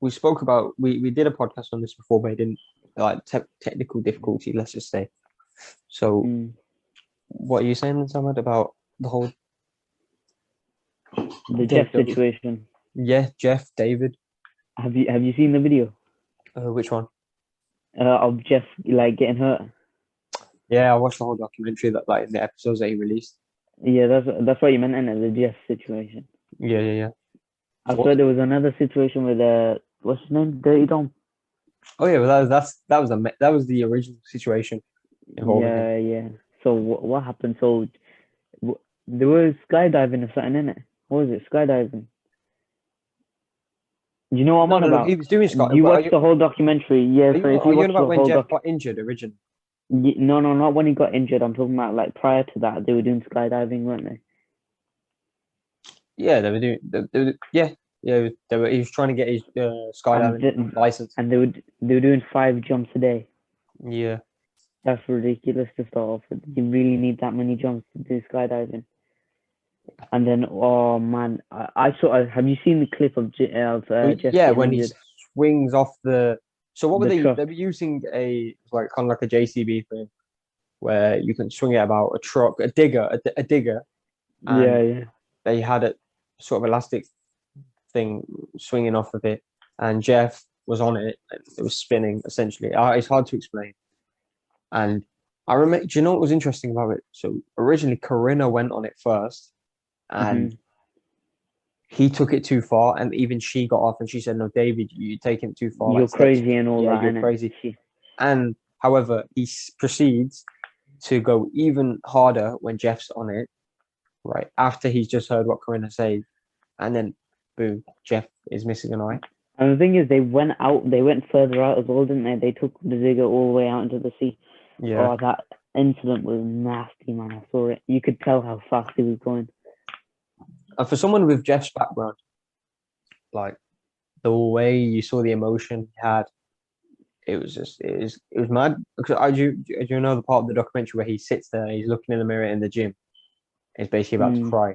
we spoke about we did a podcast on this before, but it didn't like technical difficulty. Let's just say. So, what are you saying, Samad, about the whole the Jeff situation? Yeah, Jeff, David. Have you seen the video Which one? of Jeff like getting hurt? Yeah, I watched the whole documentary that like in the episodes that he released. Yeah, that's what you meant in it, the Jeff situation. Yeah. I swear there was another situation with what's his name, Dirty Dom. Oh yeah, well that was the original situation involving him. Yeah. So what happened? So there was skydiving or something in it. What was it? Skydiving. You know what I'm on about? He was doing skydiving. You watched the whole documentary, yeah. So if you watch about the when whole Jeff got injured originally? No, not when he got injured. I'm talking about like prior to that, they were doing skydiving, weren't they? Yeah, they were doing. They were. He was trying to get his skydiving license, and they were doing 5 jumps a day. Yeah, that's ridiculous to start off with. You really need that many jumps to do skydiving. And then, oh man, I saw. Have you seen the clip of Jeff? Yeah, when he swings off the. So what were they? Truck. They were using a kind of like a JCB thing, where you can swing it about a truck, a digger. Yeah. They had a sort of elastic thing swinging off of it, and Jeff was on it. And it was spinning essentially. It's hard to explain. And I remember. Do you know what was interesting about it? So originally, Corinna went on it first, and he took it too far, and even she got off, and she said, "No, David, you're taking it too far. You're crazy and all that." You're crazy. And however, he proceeds to go even harder when Jeff's on it, right after he's just heard what Corinna said, and then boom, Jeff is missing an eye. And the thing is, they went further out as well, didn't they? They took the digger all the way out into the sea. Yeah. Oh, that incident was nasty, man. I saw it. You could tell how fast he was going. And for someone with Jeff's background, like the way you saw the emotion he had, it was mad. Because do you know the part of the documentary where he sits there, he's looking in the mirror in the gym, he's basically about to cry.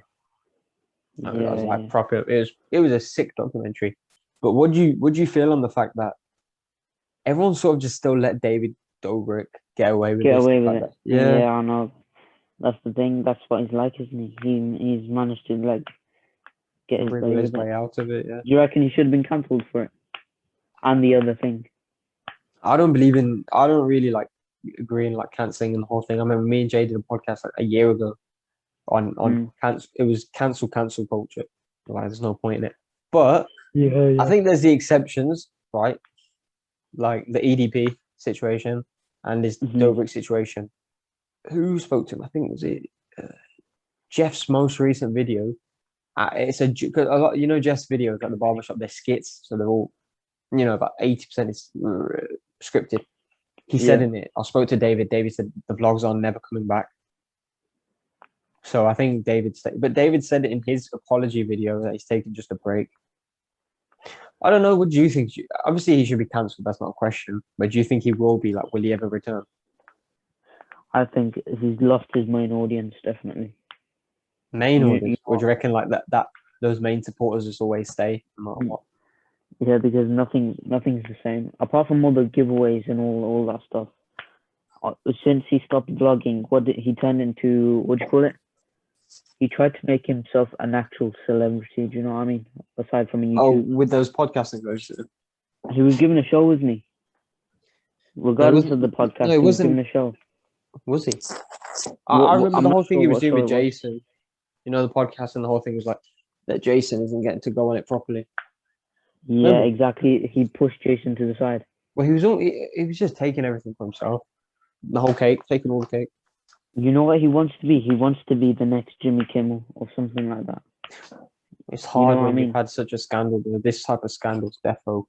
I was like proper. It was a sick documentary. But would you feel on the fact that everyone sort of just still let David Dobrik get away with it? Yeah, I know. That's the thing. That's what he's like, isn't he? He's managed to like get his way out of it. Yeah. Do you reckon he should have been cancelled for it? And the other thing, I don't really like agreeing like cancelling and the whole thing. I remember me and Jay did a podcast like a year ago on cancel. It was cancel culture. Like, there's no point in it. But I think there's the exceptions, right? Like the EDP situation and this Dobrik situation. Who spoke to him? I think it was Jeff's most recent video. It's because a lot, Jeff's videos at the barbershop, they're skits, so they're all, about 80% is scripted. He said in it, I spoke to David. David said the vlog's on, never coming back. So I think David said it in his apology video that he's taking just a break. I don't know. What do you think? Obviously, he should be cancelled. That's not a question. But do you think he will be? Like, will he ever return? I think he's lost his main audience, definitely. Main audience? Would you reckon like that those main supporters just always stay no matter what? Yeah, because nothing's the same apart from all the giveaways and all that stuff. Since he stopped vlogging, he turned into? What do you call it? He tried to make himself an actual celebrity. Do you know what I mean? Aside from YouTube. Oh, with those podcasting goes. He was given a show, wasn't he? Regardless of the podcast, he was given a show. Was he? I remember the whole thing he was doing with Jason. The podcast and the whole thing was like that Jason isn't getting to go on it properly. Yeah, exactly. He pushed Jason to the side. Well, he was just taking everything for himself. The whole cake, taking all the cake. You know what he wants to be? He wants to be the next Jimmy Kimmel or something like that. It's hard when you've had such a scandal. This type of scandals, defo.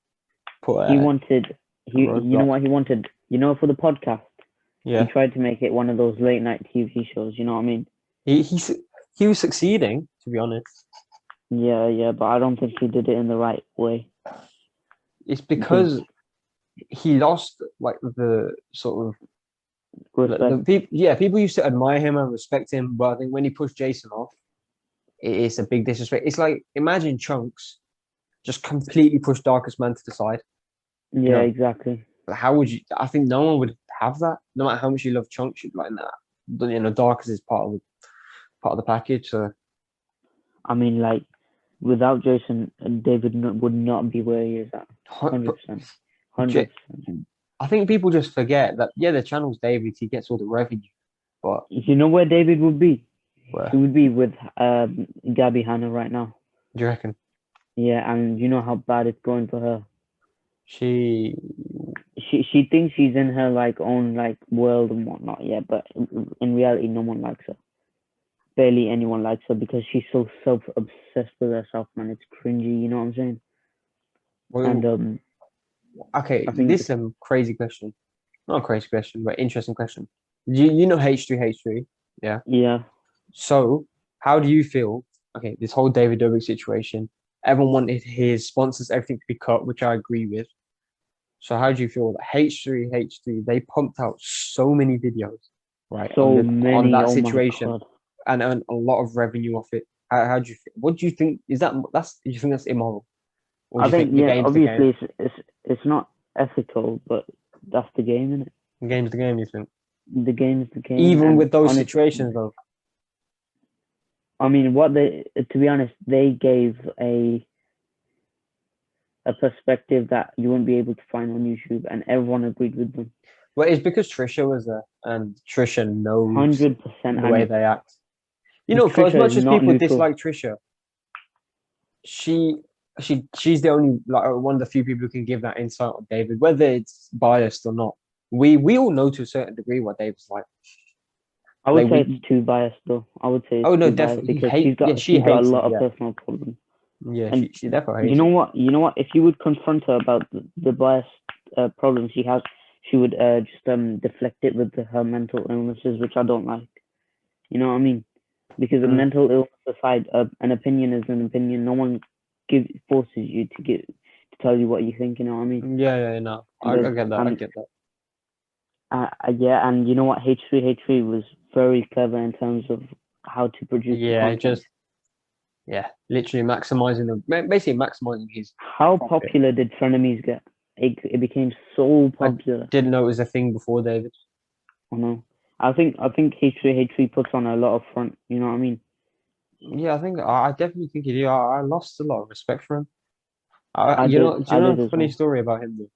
He wanted. You know what he wanted? For the podcast. Yeah. He tried to make it one of those late night TV shows. You know what I mean? He was succeeding, to be honest. Yeah, but I don't think he did it in the right way. It's because he lost like the sort of people used to admire him and respect him, but I think when he pushed Jason off, it's a big disrespect. It's like imagine Chunks just completely push Darkest Man to the side. Yeah, know, exactly. How would you? I think no one would have that. No matter how much you love Chunks, you'd be like, nah. But, Darkest is part of the package. So I mean, like, without Jason, David would not be where he is at. hu- 100%. J- 100%. I think people just forget that the channel's David. He gets all the revenue, but You know where David would be? He where would be with Gabby Hanna right now. do you reckon Yeah, and you know how bad it's going for her. she? She thinks she's in her like own like world and whatnot, yeah, but in reality no one likes her. Barely anyone likes her because she's so self obsessed with herself, man. It's cringy, you know what I'm saying? And Well, okay, I think this is a crazy question. Not a crazy question, but interesting question. You know H3H3, yeah. yeah. So how do you feel? Okay, this whole David Dobrik situation. Everyone wanted his sponsors, everything to be cut, which I agree with. So how do you feel that H3H3 they pumped out so many videos, right, So on many, that oh my situation god. and earned a lot of revenue off it? How do you feel? What do you think? Is that's do you think that's immoral, or do I you think think the yeah, game's the game? obviously it's not ethical, but that's the game, isn't it? The game's the game. You think? The game is the game, Even and with those honest, situations, though. I mean, what they to be honest, they gave a perspective that you won't be able to find on YouTube, and everyone agreed with them. Well, it's because Trisha was there, and Trisha knows 100%. the way And they act. For as Trisha is much as not people neutral. dislike Trisha, she she's the only like one of the few people who can give that insight on David, whether it's biased or not. We all know to a certain degree what David's like. I would Like say we it's too biased, though. I would say it's oh no, too biased definitely because she's got she a hates lot him. of Yeah, personal problems. yeah, And she definitely you hates know him. what? You know what? If you would confront her about the bias problems she has, she would just deflect it with her mental illnesses, which I don't like. You know what I mean? Because a Mm. mental illness aside, an opinion is an opinion. No one forces you to tell you what you think. You know what I mean? Yeah, no, And I get that. I get that. yeah, and you know what? H3H3 was very clever in terms of how to produce the Yeah, content. literally maximizing basically maximizing his How profit. popular did Frenemies get? It became so I popular. didn't know it was a thing before David. I know. I think H3H3 puts on a lot of front. You know what I mean? Yeah, I definitely think he did. I lost a lot of respect for him. I did. Do I you know did a as funny well. story about him? Though?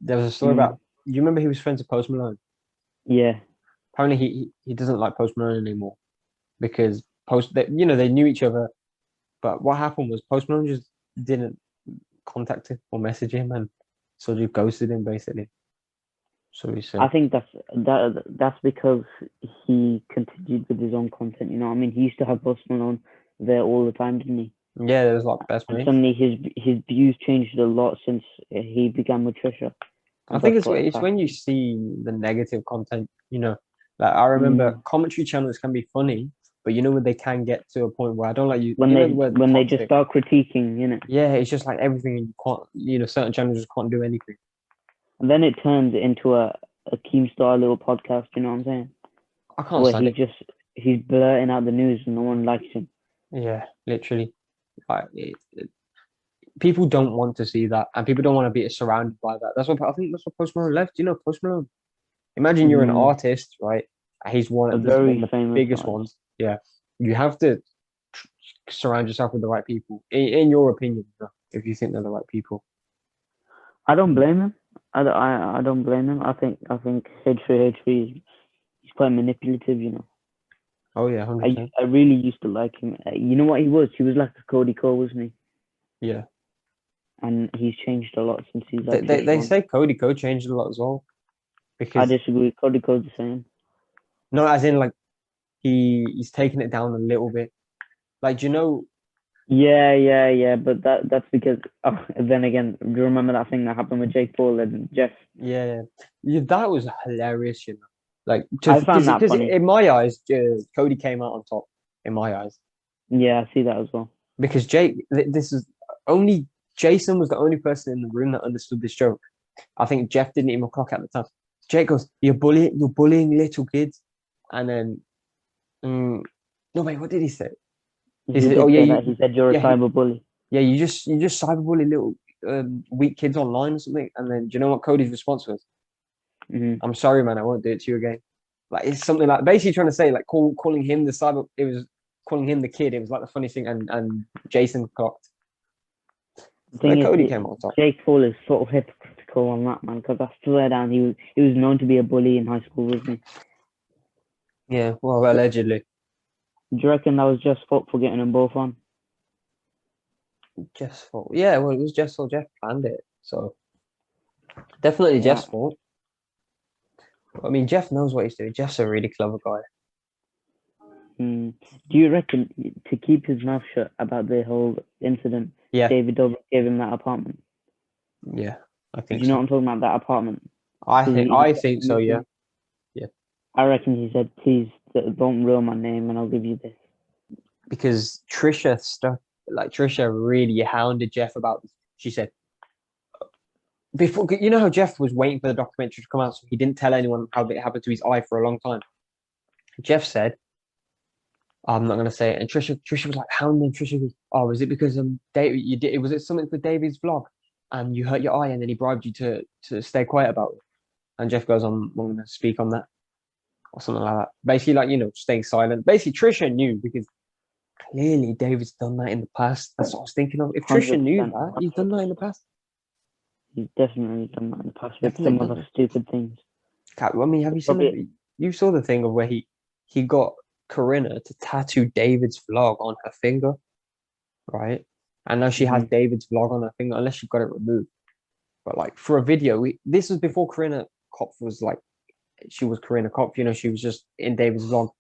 There was a story Mm, about. You remember he was friends with Post Malone? yeah. Apparently, he doesn't like Post Malone anymore because they knew each other. But what happened was Post Malone just didn't contact him or message him, and so just ghosted him basically. So he said, I think that's because he continued with his own content. You know what I mean? He used to have Post Malone there all the time, didn't he? yeah, there was like best And mates. suddenly his views changed a lot since he began with Trisha. I And think that's what it's when you see the negative content, like I remember mm, commentary channels can be funny, but when they can get to a point where I don't like the word when they just toxic. start critiquing, you know. Yeah, it's just like everything you can't, certain channels just can't do anything. And then it turns into a Keemstar little podcast, you know what I'm saying? I can't Where stand it. he's blurting out the news and no one likes him. Yeah, literally. Like people don't want to see that, and people don't want to be surrounded by that. I think that's what Post Malone left. Post Malone. Imagine you're an Mm, artist, right? He's a this is one very of the famous biggest artist. ones. Yeah, you have to surround yourself with the right people. In your opinion, if you think they're the right people. I don't blame him. I don't blame him. I think H3H3 he's quite manipulative, you know. Oh yeah, 100%. I really used to like him. You know what he was? He was like a Cody Cole, wasn't he? Yeah, And he's changed a lot since he's they, had they Trish they on. say Cody Ko changed a lot as well I because disagree. Cody Cole's the same. no, as in like he's taken it down a little bit. Like, Yeah. But that's because. Oh, then again, do you remember that thing that happened with Jake Paul and Jeff? yeah, that was hilarious. Like I just found that because funny. in my eyes, Cody came out on top in my eyes Yeah, I see that as well. because this is only Jason was the only person in the room that understood this joke. I think Jeff didn't even clock at the time. Jake goes, you're bullying little kids," and then no wait, what did he say? He He said, "Oh did yeah, say that. He said you're a yeah, cyber bully. Yeah, you just cyberbully little weak kids online or something, and then do you know what Cody's response was? Mm-hmm. I'm sorry, man, I won't do it to you again. Like it's something like basically trying to say like calling him the cyber. It was calling him the kid. It was like the funniest thing, and Jason clocked. The And then thing Cody is, came on top. Jake Paul is sort of hypocritical on that, man, because I swear down he was known to be a bully in high school, wasn't he? Yeah, well, allegedly. Do you reckon that was just fault for getting them both on? Jeff's fault. Yeah, well, it was Jeff's fault. Jeff planned it, so definitely Yeah. Jeff's fault. I mean, Jeff knows what he's doing. Jeff's a really clever guy. Do you reckon to keep his mouth shut about the whole incident, Yeah, David Dobrik gave him that apartment? yeah, I Do think you know so. what I'm talking about? That apartment? I think so. Yeah, yeah. I reckon he said, "Please don't ruin my name, and I'll give you this." Because Trisha really hounded Jeff about this. She said before, you know how Jeff was waiting for the documentary to come out, so he didn't tell anyone how it happened to his eye for a long time. Jeff said, "I'm not gonna say it," and Trisha was like hounding. Trisha goes, "Oh, is it because David? You did? Was it something for David's vlog, and you hurt your eye, and then he bribed you to stay quiet about it?" And Jeff goes, "I'm not gonna speak on that." Or something like that. Basically, like, staying silent. Basically, Trisha knew because clearly David's done that in the past. That's what I was thinking of. If Trisha knew 100%. that, he's done that in the past. He's definitely done that in the past with Definitely some done other it. stupid things. I mean, have you seen Probably. you saw the thing of where he got Corinna to tattoo David's vlog on her finger, right? And now she has Mm-hmm. David's vlog on her finger, unless she got it removed. But like for a video, this was before Corinna Kopf was like she was Corinna Kopf. She was just in David's vlog.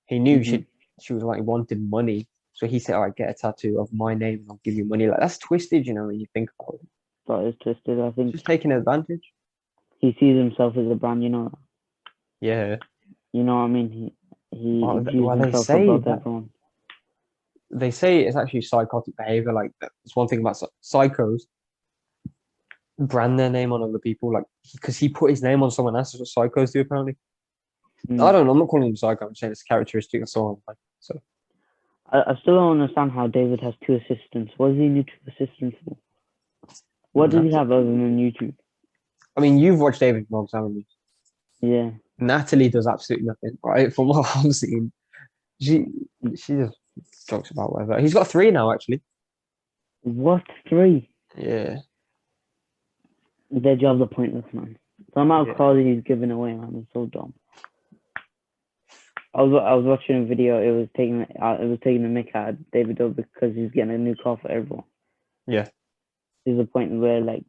He knew Mm-hmm. she was like wanted money, so he said, "All right, get a tattoo of my name, and I'll give you money." Like that's twisted, when you think about it. That is twisted. I think Just taking advantage. he sees himself as a brand. Yeah. You know what I mean. He views Well, they himself say above that everyone. it's actually psychotic behavior. Like that's one thing about psychos brand their name on other people, like because he put his name on someone else. That's what psychos do, apparently. I Mm. don't know. I'm not calling him psycho. I'm saying it's a characteristic of someone. Like, so I still don't understand how David has two assistants. What does he need two assistants for? What does he have other than YouTube? I mean, you've watched David vlogs, haven't you? Yeah. Natalie does absolutely nothing, right? From what I've seen, she she just talks about whatever. He's got three now, actually. What? Three? Yeah, Their jobs are pointless, man. The amount of yeah. cars he's giving away, man, is so dumb. I was watching a video. It was taking the mick out of David Dobrik because he's getting a new car for everyone. Yeah. There's a point where like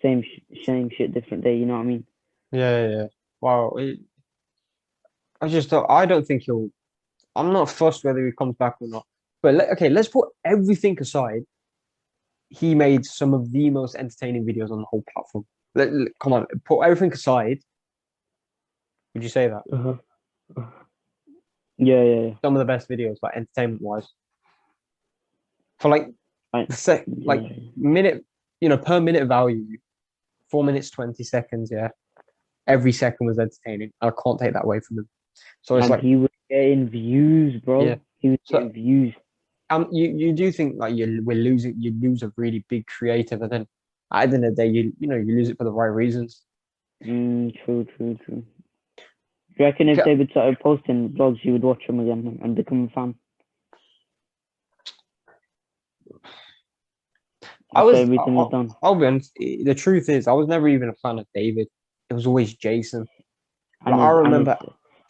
same shit, different day. You know what I mean? Yeah. Wow. I don't think he'll. I'm not fussed whether he comes back or not. But okay, let's put everything aside. He made some of the most entertaining videos on the whole platform. Come on, put everything aside. Would you say that? Uh-huh. Yeah. Some of the best videos, like entertainment wise, for like I, like yeah. minute, per minute value, 4 minutes 20 seconds. Yeah, every second was entertaining. I can't take that away from him. So it's And like, he was getting views, yeah. bro. He was So getting views. you do think like you lose a really big creative, and then at the end of the day, you lose it for the right reasons. True. Do you reckon if David started posting vlogs, you would watch them again and become a fan? I After was, everything is done. I'll be honest. The truth is, I was never even a fan of David. It was always Jason. Like, I remember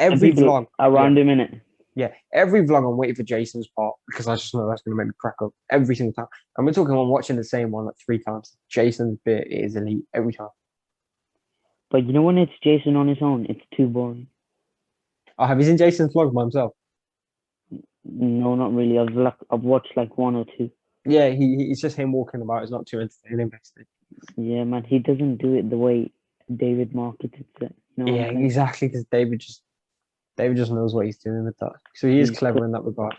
And every people vlog. Yeah, around him in it. yeah. Every vlog, I'm waiting for Jason's part because I just know that's going to make me crack up every single time. And we're talking, I'm watching the same one like 3 times. Jason's bit is elite every time. But you know when it's Jason on his own, it's too boring. Oh, have you seen Jason's vlog by himself? No, not really. I've watched like one or two. Yeah, he's just him walking about. It's not too entertaining, basically. Yeah, man, he doesn't do it the way David marketed it. You know what Yeah, I'm saying? exactly. Because David just knows what he's doing with that. So he is clever in that regard.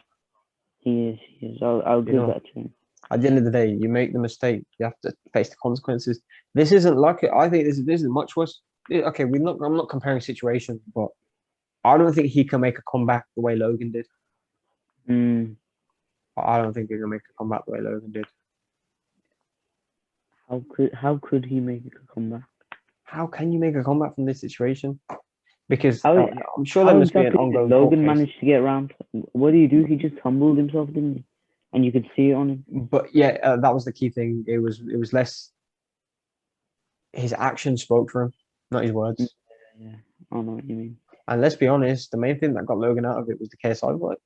He is. I'll give that to him. At the end of the day, you make the mistake, you have to face the consequences. This isn't like it. I think this is much worse. Okay, I'm not comparing situations, but I don't think he can make a comeback the way Logan did. Mm. I don't think he can make a comeback the way Logan did. How could he make a comeback? How can you make a comeback from this situation? Because How I'm sure there how must be an exactly did ongoing court Logan case. manage to get around? What did he do? He just humbled himself, didn't he? And you could see it on him. But yeah, that was the key thing. It was less his actions spoke for him, not his Yeah, words. yeah. I know what you mean. And let's be honest, the main thing that got Logan out of it was the KSI fight.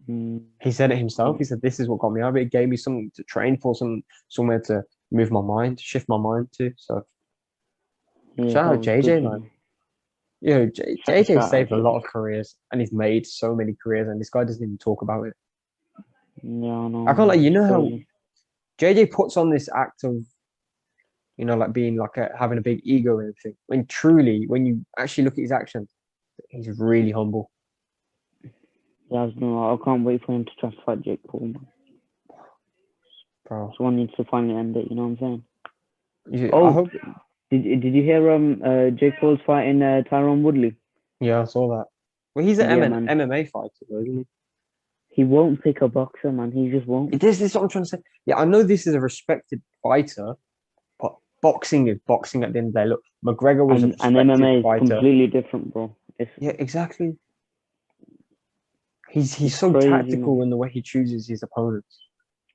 Mm, He said it himself. He said, "This is what got me out of it. It gave me something to train for, somewhere to move my mind, shift my mind to." So yeah, shout that out was good. JJ, man. You know, JJ Shout out, saved a lot JJ. of careers, and he's made so many careers, and this guy doesn't even talk about it. Yeah, I know, I can't like, man. you It's know how crazy. JJ puts on this act of, like being like having a big ego and everything. When truly, when you actually look at his actions, he's really humble, Yeah, I can't wait for him to try to fight Jake Paul, man. bro. Someone needs to finally end it. You know what I'm saying? I Oh, hope. did you hear Jake Paul's fighting Tyron Woodley? Yeah, I saw that. Well, he's an Yeah, man. MMA fighter, though, isn't He won't pick a boxer, man. He just won't. he? This is what I'm trying to say. Yeah, I know this is a respected fighter, but boxing is boxing at the end of the day. Look, McGregor was a And respected MMA is fighter. completely different, bro. Yeah, exactly. He's It's so crazy, tactical man. in the way he chooses his opponents.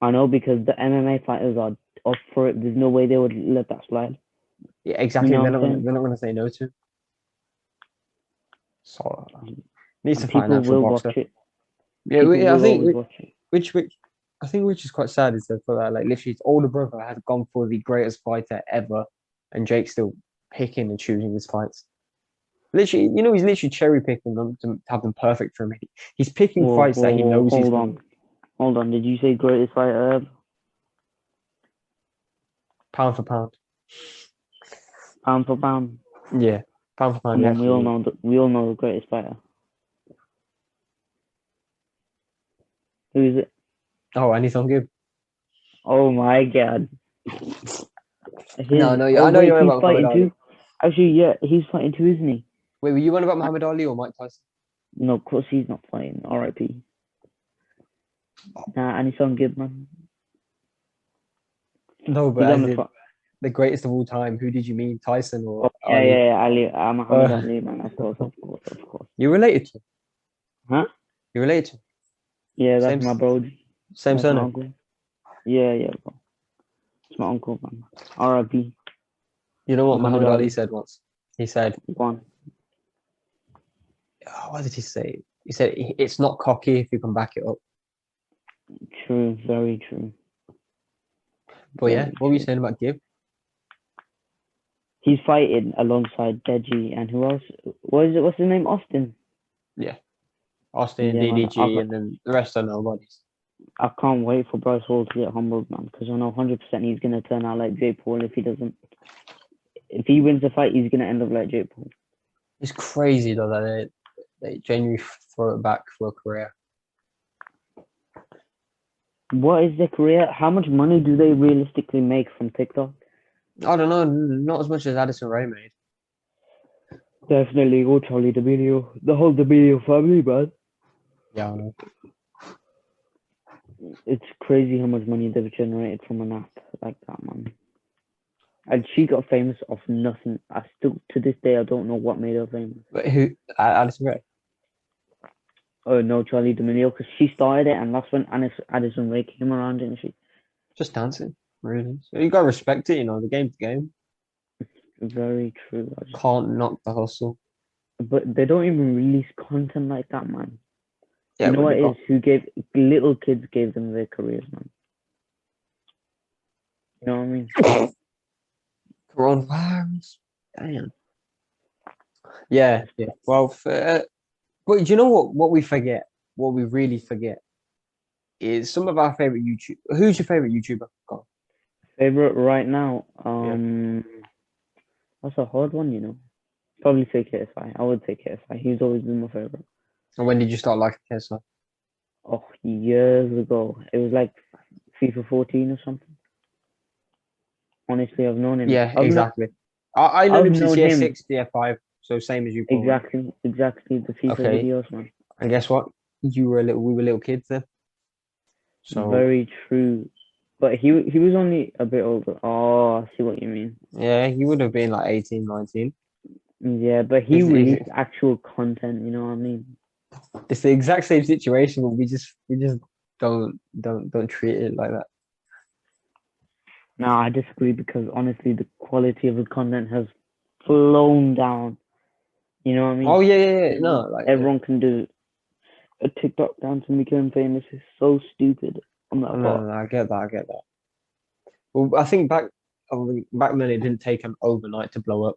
I know because the MMA fighters are up for it. There's no way they would let that slide. Yeah, You exactly. know They're what I'm not gonna saying? they're not gonna say no to. So needs And to find an people actual will watch boxer. it. Yeah, People I will think always watch it. which I think which is quite sad is that for that like literally his older brother has gone for the greatest fighter ever, and Jake's still picking and choosing his fights. Literally, he's literally cherry picking them to have them perfect for him. He's picking Whoa, fights that whoa, he whoa! knows he's Hold gonna on, win. hold on. Did you say greatest fighter ever? Pound for pound. Pound for pound? Yeah, pound for pound. Come He on, we all actually. know the greatest fighter. Who is it? Oh, and he's on good. Oh my God! No, His I oh know wait, you're on he's about Muhammad fighting Ali. too. Actually, yeah, he's fighting too, isn't he? Wait, were you on about Muhammad Ali or Mike Tyson? No, of course he's not fighting. R.I.P. Nah, and he's on good, man. No, but He's on as the in front. the greatest of all time. Who did you mean, Tyson or Oh yeah, Ali? yeah, yeah. Ali, Muhammad Uh, Ali, man. Of course, of course, of course. you related to? Huh? You related to? Yeah, that's Same my bro. same That's my surname. uncle. Yeah, yeah, bro. It's my uncle, man. R.I.P. You know what Muhammad Muhammad Ali Ali. said once? He said, Go on. what did he say? He said, "It's not cocky if you can back it up." True, very true, But yeah, very what were you true. saying about Gib? He's fighting alongside Deji and who else? What is it? What's his name? Austin. Yeah, Austin, Yeah, man. DDG, and then the rest are nobodies. I can't wait for Bryce Hall to get humbled, man, because I know 100% he's gonna turn out like Jake Paul if he doesn't. If he wins the fight, he's gonna end up like Jake Paul. It's crazy though that they genuinely throw it back for a career. What is their career? How much money do they realistically make from TikTok? I don't know, not as much as Addison Rae made. Definitely go Charlie D'Amelio, the whole D'Amelio family, man. Yeah, I know. It's crazy how much money they've generated from an app like that, man. And she got famous off nothing. I still, to this day, I don't know what made her famous. But who? Addison Rae. Oh no, Charlie D'Amelio, because she started it, and that's when Addison Rae came around, didn't she? Just dancing, really. So you gotta respect it, the game's the game. Very true. Can't knock the hustle. But they don't even release content like that, man. Yeah, You know but what they it got is? Who gave little kids gave them their careers, man. You know what I mean? coronavirus. Damn. Yeah, yeah. Well, but do you know what we forget? What we really forget is some of our favorite YouTube. Who's your favorite YouTuber? Go on. Favorite right now? Yeah. That's a hard one, you know. Probably say KSI. I would say KSI. He's always been my favorite. And when did you start liking KSI? Oh, years ago. It was like FIFA 14 or something. Honestly, I've known him. Yeah, exactly. I known I've him since known year him 6, year 5. So same as you probably. exactly the FIFA Okay. videos, man. And guess what? We were little kids then. So Very true. But he was only a bit older. Oh, I see what you mean. Yeah, he would have been like 18, 19. Yeah, but he released actual content. You know what I mean? It's the exact same situation, but we just don't treat it like that. No, I disagree because honestly, the quality of the content has flown down. You know what I Oh mean? yeah, yeah, yeah. No, like Everyone can do a TikTok dance and become famous. It's so stupid on oh, that no, part. no, no, I get that, I get that. Well, I think back then it didn't take an overnight to blow up.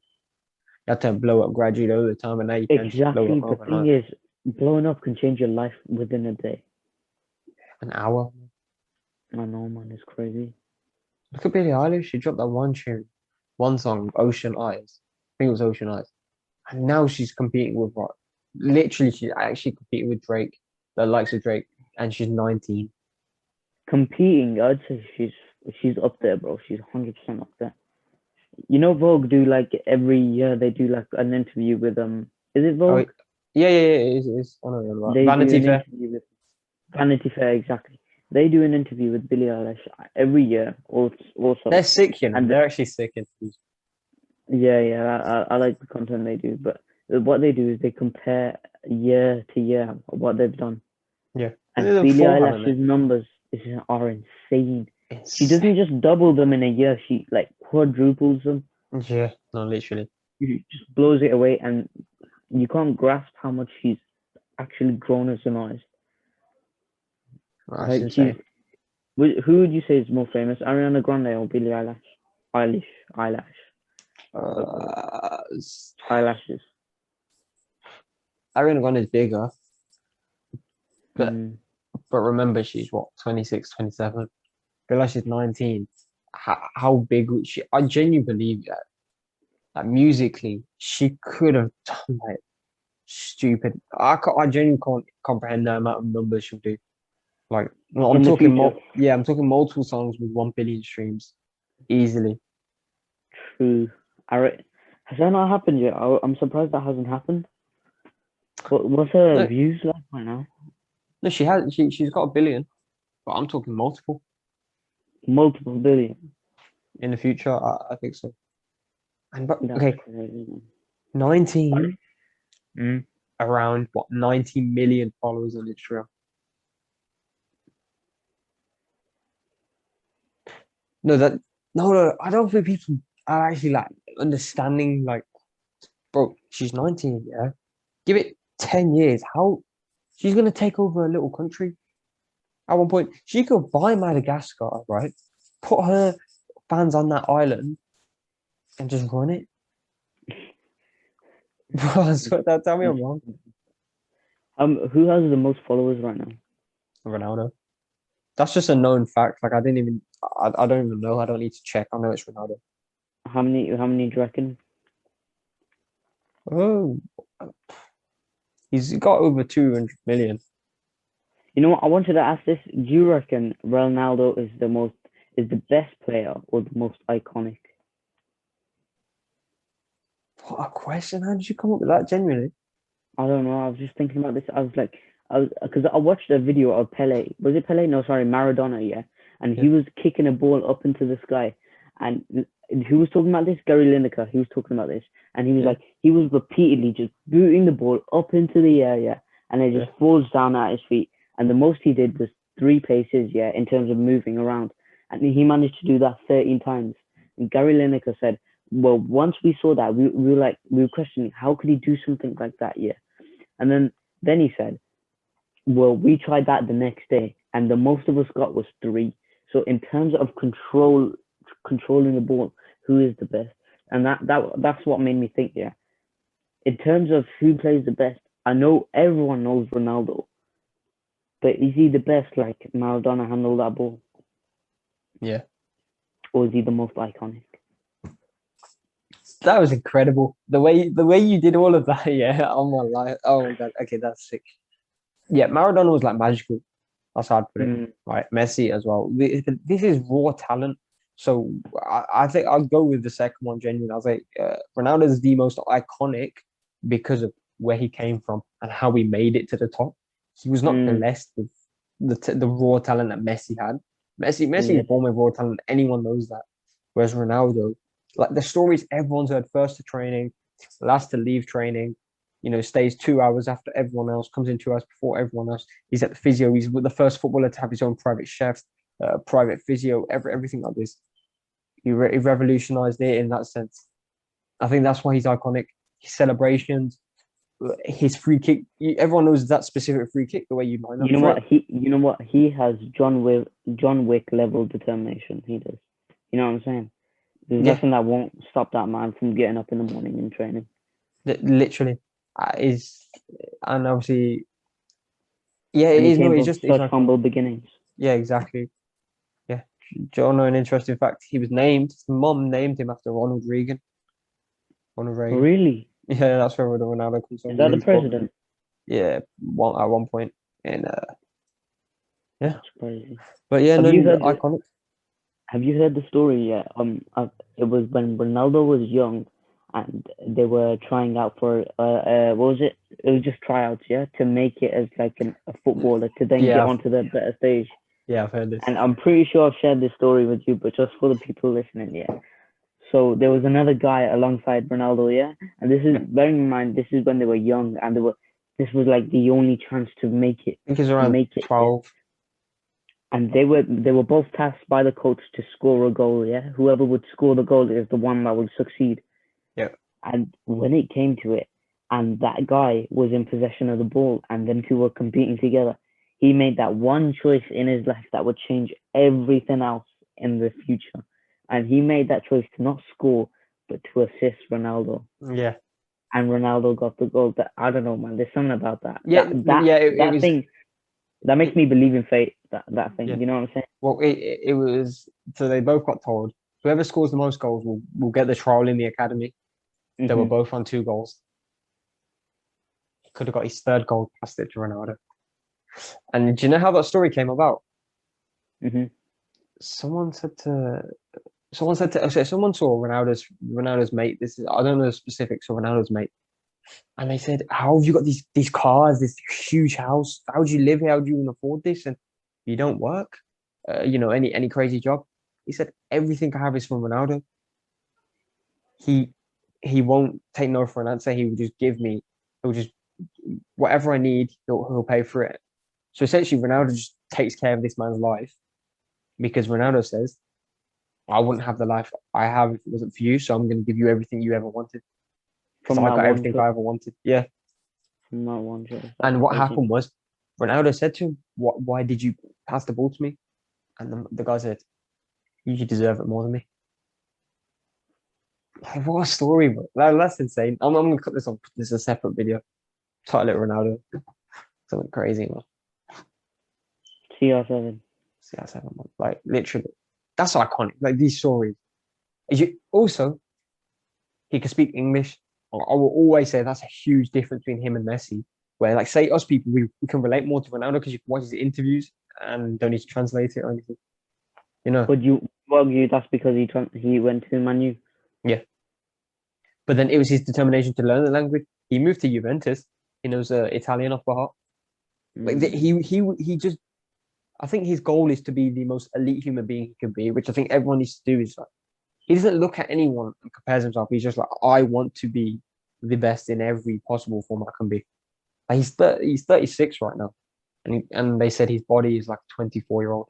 You had to blow up gradually over time, and now you can just blow Exactly. up The thing overnight. is, blowing up can change your life within a day. An hour. I know, man. It's crazy. Look at Billie Eilish. She dropped that one tune, one song, Ocean Eyes. I think it was Ocean Eyes. And now she's competing with what? Literally, she's actually competing with Drake, the likes of Drake, and she's 19. Competing, I'd say she's up there, bro. She's 100% up there. You know, Vogue do like every year they do like an interview with Is it Oh, Vogue? yeah, yeah, yeah. It's I know what you're on about. They do Vanity an Fair. interview with Vanity Fair, exactly. They do an interview with Billie Eilish every year, They're also. sick, you know. And They're actually sick interviews. yeah, yeah, I like the content they do, but what they do is they compare year to year what they've done. Yeah. And They're Billie forehanding Eilish's it. numbers are insane. She It's doesn't just double them in a year; she like quadruples them. yeah, no, literally. She just blows it away, and you can't grasp how much she's actually grown as an artist. That's Like she's, insane. who would you say is more famous, Ariana Grande or Billie Eilish? Eilish, Eyelash, Uh, eyelashes. Ariana Grande is bigger, but Mm. remember she's what 26, 27. Feel like she's 19. How big would she? I genuinely believe that. Like musically, she could have done like stupid. I genuinely can't comprehend the amount of numbers she'll do. Like, well, I'm In the talking future, yeah, I'm talking multiple songs with 1 billion streams easily. true. Has that not happened yet? I'm surprised that hasn't happened. What's her No, views like right now? no, she's got 1 billion, but I'm talking multiple Multiple billion. in the future. I think so. And but That's okay, crazy. 19 Mm. around what 90 million followers on Instagram. No, that no, no, I don't think people are actually like understanding. Like, bro, she's 19. Yeah, give it 10 years. How she's gonna take over a little country at one point? She could buy Madagascar, right? Put her fans on that island and just run it. Bro, I swear that. Tell me I'm wrong. Who has the most followers right now? Ronaldo. That's just a known fact. Like I didn't even. I don't even know. I don't need to check. I know it's Ronaldo. How many? How many do you reckon? Oh, he's got over 200 million. You know what? I wanted to ask this. Do you reckon Ronaldo is the best player or the most iconic? What a question. How did you come up with that? Genuinely? I don't know. I was just thinking about this. I was because I watched a video of Pele. Was it Pele? No, sorry, Maradona. Yeah, and Yeah. he was kicking a ball up into the sky, and who was talking about this? Gary Lineker. He was talking about this, and he was Yeah. like, he was repeatedly just booting the ball up into the air, yeah, and it Yeah. just falls down at his feet. And the most he did was 3 paces, yeah, in terms of moving around, and he managed to do that 13 times. And Gary Lineker said, well, once we saw that, we were questioning how could he do something like that, yeah. And then he said, well, we tried that the next day, and the most of us got was 3. So in terms of controlling the ball, who is the best? And that's what made me think, yeah. In terms of who plays the best, I know everyone knows Ronaldo, but is he the best like Maradona handled that ball? Yeah. Or is he the most iconic? That was incredible. The way you did all of that, yeah. Oh my life. Oh my god. Okay, that's sick. Yeah, Maradona was like magical. That's how I'd put it. Mm, Right, Messi as well. This is raw talent. So I think I'll go with the second one. Genuinely, I was like, Ronaldo is the most iconic because of where he came from and how he made it to the top. He was not mm, blessed with the raw talent that Messi had. Messi Yeah. is born with raw talent. Anyone knows that. Whereas Ronaldo, like the stories everyone's heard, first to training, last to leave training, stays 2 hours after everyone else, comes in 2 hours before everyone else. He's at the physio. He's the first footballer to have his own private chef, private physio, everything like this. He revolutionized it in that sense. I think that's why he's iconic. His celebrations, his free kick. Everyone knows that specific free kick, the way you line up for it. You know what? He has John Wick level determination. He does. You know what I'm saying? There's Yeah, nothing that won't stop that man from getting up in the morning and training. literally. Is and obviously, yeah, it And he is. No, came it's from just it's such iconic. humble beginnings. Yeah, exactly. Yeah. Do you know an interesting fact? He was named. His mom named him after Ronald Reagan. Ronald Reagan. Really? Yeah, that's where the Ronaldo comes Is from. that the He's got president? yeah, at one point, and yeah, That's crazy. but yeah, Have no, you heard the iconic. Have you heard the story yet? It was when Ronaldo was young, and they were trying out for what was it? It was just tryouts, yeah, to make it as like a footballer to then get Yeah, onto the better stage. yeah, I've heard this. And I'm pretty sure I've shared this story with you, but just for the people listening, yeah. So there was another guy alongside Ronaldo, yeah, and this is Yeah. bearing in mind this is when they were young, and this was like the only chance to I think it's around yeah. 12. And they were both tasked by the coach to score a goal, yeah. Whoever would score the goal is the one that would succeed. Yeah, And when it came to it, and that guy was in possession of the ball, and them two were competing together, he made that one choice in his life that would change everything else in the future. And he made that choice to not score, but to assist Ronaldo. yeah, And Ronaldo got the goal. That I don't know, man. There's something about that. yeah, yeah. It That was. thing that makes It, me believe in fate. That yeah. thing. You know what I'm saying? Well, it was. So they both got told whoever scores the most goals will get the trial in the academy. They were Hmm. both on 2 goals. He could have got his third goal, passed it to Ronaldo. And do you know how that story came about? Hmm. Someone said to someone saw Ronaldo's mate. This is I don't know the specifics of Ronaldo's mate, and they said, "How have you got these cars, this huge house? How do you live here? How do you even afford this? And you don't work? Any crazy job?" He said, "Everything I have is from Ronaldo. He he won't take no for an answer. He will just give me. He'll just whatever I need. He'll pay for it." So essentially, Ronaldo just takes care of this man's life because Ronaldo says, I wouldn't have the life I have if it wasn't for you. So I'm going to give you everything you ever wanted because From I that got one everything choice. I ever wanted. Yeah. From that one choice. That's And what crazy. happened was Ronaldo said to him, why did you pass the ball to me? And the guy said, you deserve it more than me. Like, what a story, bro. That's insane. I'm going to cut this on. This is a separate video. Title it Ronaldo. Something crazy, man. CR7. See, that's seven months. Like, literally. That's iconic. Like, these stories. Also, he can speak English. I will always say that's a huge difference between him and Messi. Where, like, say us people, we can relate more to Ronaldo because you can watch his interviews and don't need to translate it or anything. You know? Would you argue that's because he went to Manu? Yeah. But then it was his determination to learn the language. He moved to Juventus. He knows Italian off by heart. Like he just. I think his goal is to be the most elite human being he can be, which I think everyone needs to do. Is like he doesn't look at anyone and compares himself. He's just like, I want to be the best in every possible form I can be. Like he's 36 right now, and they said his body is like a 24-year-old.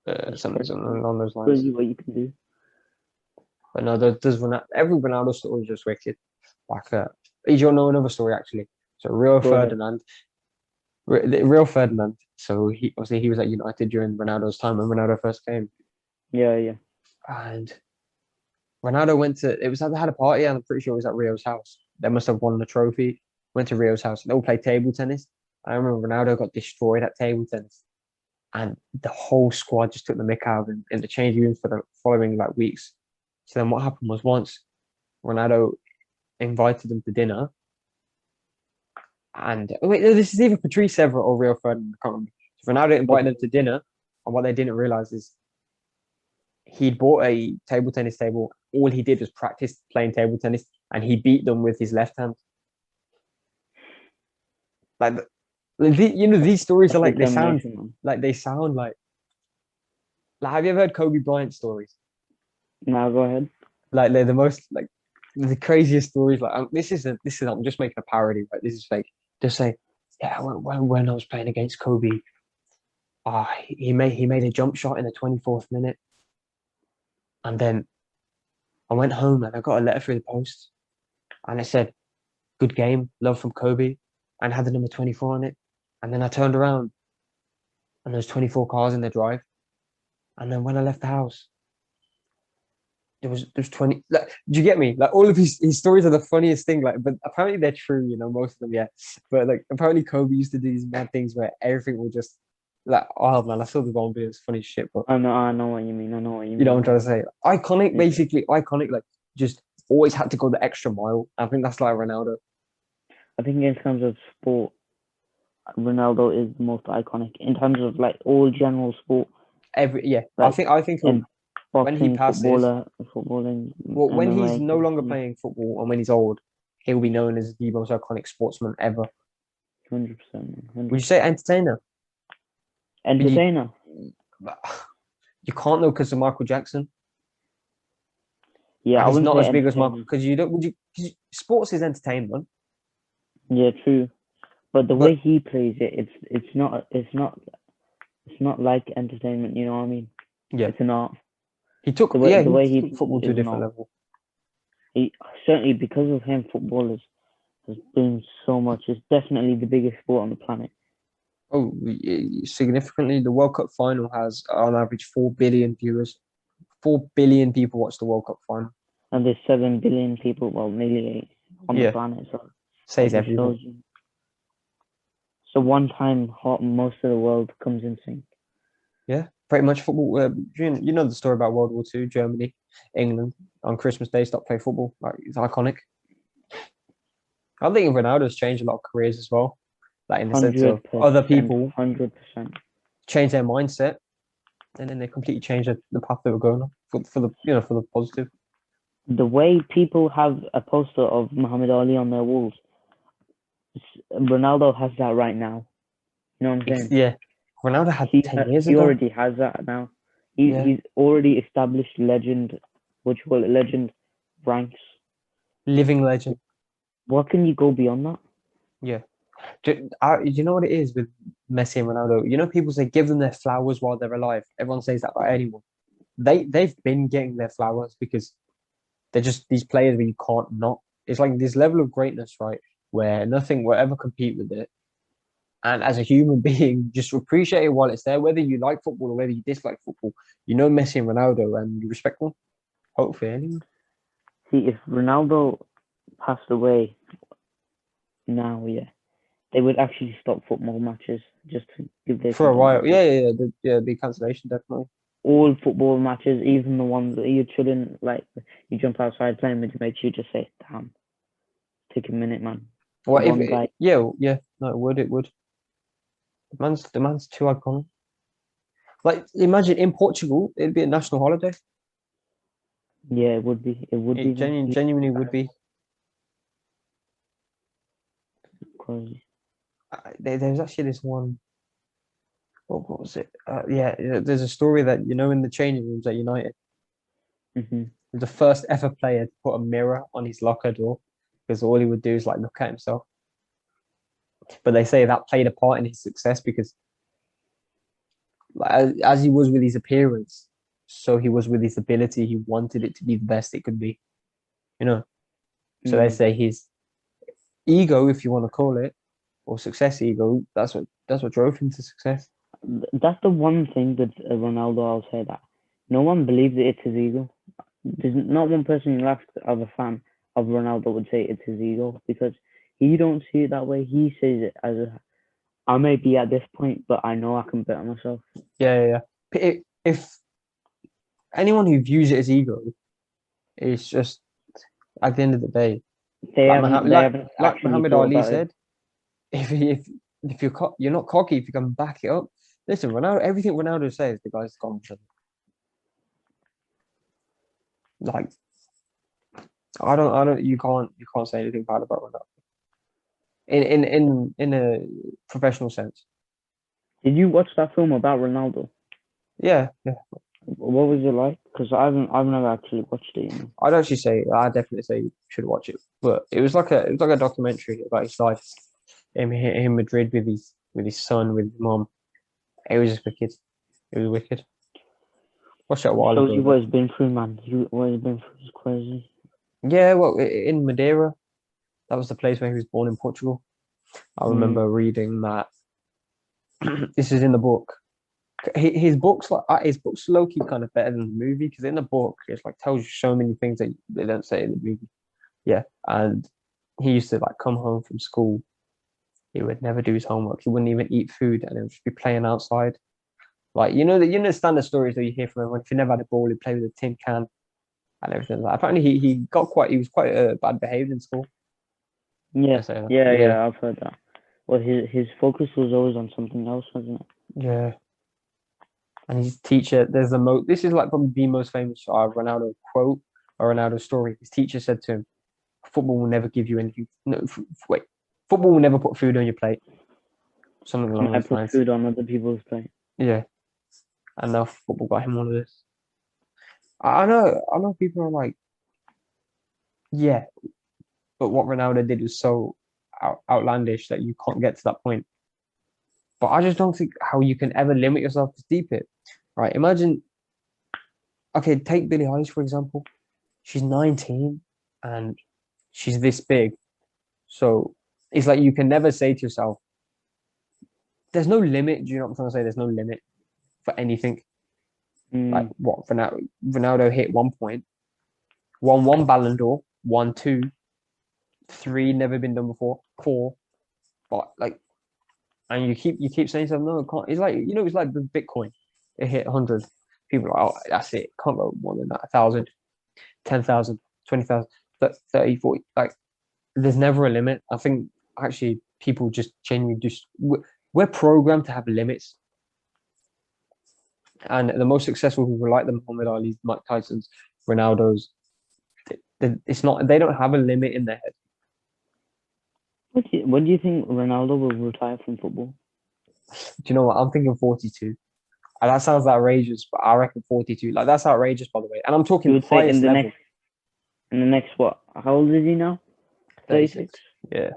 That's Something crazy. along those lines. Crazy what you can do. But no, every Ronaldo story is just wicked. Like, you know another story actually. So Go ahead. Real Ferdinand. So he was at United during Ronaldo's time when Ronaldo first came, Yeah, yeah. and Ronaldo went to. It was they had a party, and I'm pretty sure it was at Rio's house. They must have won the trophy. Went to Rio's house. They all played table tennis. I remember Ronaldo got destroyed at table tennis, and the whole squad just took the mick out of him in the changing room for the following like weeks. So then what happened was once Ronaldo invited them to dinner, and wait, no, this is either Patrice Evra or Rio Ferdinand. I can't remember. So Ronaldo invited Okay. them to dinner, and what they didn't realize is he'd bought a table tennis table. All he did was practice playing table tennis, and he beat them with his left hand. Like, These stories are That's like determination, man. they sound like. Have you ever heard Kobe Bryant stories? Now go ahead. Like they're the most like the craziest stories. Like this is I'm just making a parody. Right, this is fake. Just say, yeah, when I was playing against Kobe, he made a jump shot in the 24th minute, and then I went home and I got a letter through the post, and it said, "Good game, love from Kobe," and had the number 24 on it. And then I turned around and there's 24 cars in the drive. And then when I left the house, there's 20. Like, do you get me? Like all of his stories are the funniest thing. Like, but apparently they're true. Most of them, yeah. But like apparently Kobe used to do these mad things where everything will just like, oh man, I saw the one video. It's funny as shit. But I know what you mean. I know what you you know mean, what I'm man. trying to say? Iconic, Yeah. basically iconic. Like just always had to go the extra mile. I think that's like Ronaldo. I think in terms of sport, Ronaldo is the most iconic. In terms of like all general sport, Yeah. like I think in when he boxing, passes, footballing, well, when he's MMA, no longer playing football and when he's old, he'll be known as the most iconic sportsman ever. 100%, Would you say 100%. entertainer? But Entertainer. you can't though because of Michael Jackson, Yeah, and I he's wouldn't not say as big as Michael. entertainer. Because you don't. Would you? 'Cause sports is entertainment, Yeah, true. But the way but he plays it, it's not like entertainment. You know what I mean? yeah, It's an art. he took The he way he took plays football it to a is an different art. level. He certainly because of him, football has boomed so much. It's definitely the biggest sport on the planet. Oh, significantly, the World Cup final has on average 4 billion viewers. 4 billion people watch the World Cup final. And there's 7 billion people, well, nearly 8 on the Yeah, planet. So says that just everything. shows you. So one time, most of the world comes in sync. Yeah, pretty much football. You know the story about World War II, Germany, England on Christmas Day stopped playing football. Like it's iconic. I think Ronaldo's changed a lot of careers as well. Like in the sense of other people 100%. change their mindset and then they completely change the path they were going on for the for the positive. The way people have a poster of Muhammad Ali on their walls, Ronaldo has that right now. You know what I'm saying? Yeah, Ronaldo had 10 years He ago. already has that now. Yeah, He's already established legend, what you call it, legend ranks. living legend. What can you go beyond that? Yeah. You know what it is with Messi and Ronaldo? People say give them their flowers while they're alive. Everyone says that about anyone. They've been getting their flowers because they're just these players where you can't not. It's like this level of greatness, right? Where nothing will ever compete with it. And as a human being, just appreciate it while it's there, whether you like football or whether you dislike football. Messi and Ronaldo and you respect them. Hopefully, anyway. See, if Ronaldo passed away now, yeah, they would actually stop football matches just to give their For a while. condolences. Yeah, the cancellation, definitely. All football matches, even the ones that you shouldn't like, you jump outside playing with your mates, you just say, "Damn, take a minute, man." Well, One guy, yeah, no, it would. The man's too iconic. Like, imagine in Portugal, it'd be a national holiday. yeah, it would be, It man. genuinely would be. Crazy. There's actually this one. What was it? There's a story that in the changing rooms at United, Hmm. the first ever player to put a mirror on his locker door because all he would do is like look at himself. But they say that played a part in his success because like, as he was with his appearance, so he was with his ability. He wanted it to be the best it could be. You know. So they Mm. say his ego, if you want to call it, or success ego, that's what drove him to success. That's the one thing with Ronaldo. I'll say that no one believes it's his ego. There's not one person left of a fan of Ronaldo would say it's his ego because he don't see it that way. He sees it as I may be at this point, but I know I can better myself. Yeah. If anyone who views it as ego, it's just at the end of the day, like They haven't actually Muhammad thought Ali about it. said, if you're not cocky, if you can back it up. Listen, Ronaldo, everything Ronaldo says, the guy's confident. Like you can't say anything bad about Ronaldo. in a professional sense. Did you watch that film about Ronaldo? Yeah, yeah. What was it like? Because I've never actually watched it. I'd definitely say you should watch it. But it was like a documentary about his life. In Madrid with his son, with his mom. It was just wicked. It was wicked. Watched it a It while shows ago you what though. he's been through, man. What he's been through is crazy. Yeah, well, in Madeira, that was the place where he was born in Portugal. I Mm. remember reading that. This is in the book. His books low key kind of better than the movie because in the book it's like tells you so many things that they don't say in the movie. Yeah, and he used to like come home from school. He would never do his homework. He wouldn't even eat food, and he would just be playing outside. Like the standard stories that you hear from everyone. If you never had a ball, he'd play with a tin can and everything like that. Apparently, he was quite bad behaved in school. Yeah, I say that. yeah, Yeah, yeah. I've heard that. Well, his focus was always on something else, wasn't it? yeah. And his teacher, this is like probably the most famous Ronaldo quote or Ronaldo story. His teacher said to him, "Football will never give you anything. No, wait, football will never put food on your plate." Something along I those put lines. food on other people's plate. Yeah, and now football got him all of this. I know people are like, yeah, but what Ronaldo did was so outlandish that you can't get to that point. But I just don't think how you can ever limit yourself to deep it. Right? Imagine, okay, take Billie Eilish for example. She's 19 and she's this big. So it's like you can never say to yourself, there's no limit. Do you know what I'm trying to say? There's no limit for anything. Like Mm. what Ronaldo hit 1 point, won one Ballon d'Or, won two, three never been done before, four. But like, and you keep saying something. No, it can't. It's like it's like with Bitcoin. It hit 100. People are like, oh, that's it. Can't go more than that. 1,000, 10,000, 20,000, 30, 40. Like, there's never a limit. I think actually people just genuinely just we're programmed to have limits. And the most successful people like the Muhammad Ali's, Mike Tyson's, Ronaldo's, it's not they don't have a limit in their head. When do you think Ronaldo will retire from football? Do you know what? I'm thinking 42. And that sounds outrageous, but I reckon 42. Like that's outrageous, by the way. And I'm You talking would say highest level, in the next what? How old is he now? 36. 36. Yeah.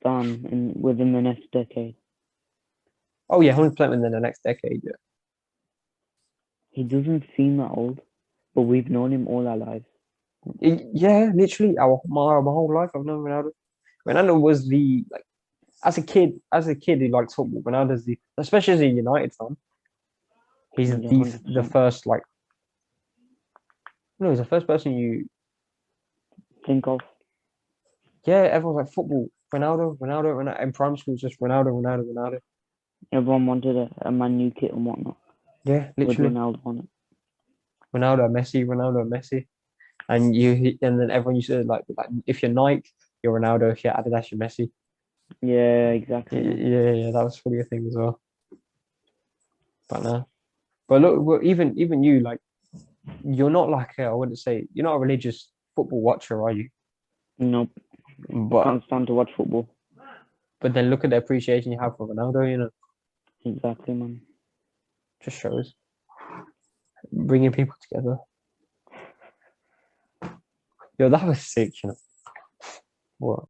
Done within the next decade. Oh yeah, 100% within the next decade. Yeah. He doesn't seem that old, but we've known him all our lives. Yeah, literally, my whole life I've known Ronaldo. Ronaldo was the like as a kid who liked football. Ronaldo's the especially as a United fan. He's Yeah, 100%. first like no, he's the first person Think of yeah, everyone's like football. Ronaldo. In primary school, it's just Ronaldo. everyone wanted a Man U kit and whatnot Yeah, with literally. Ronaldo on it. Ronaldo, Messi. And then everyone used to like if you're Nike, you're Ronaldo. If you're Adidas, you're Messi. Yeah, exactly, man. Yeah, that was really a thing as well. But no, but look, well, even you like you're not like I wouldn't say you're not a religious football watcher, are you? Nope, I But can't stand to watch football. then look at the appreciation you have for Ronaldo. Exactly, man. Just shows bringing people together. Yo, that was sick. What?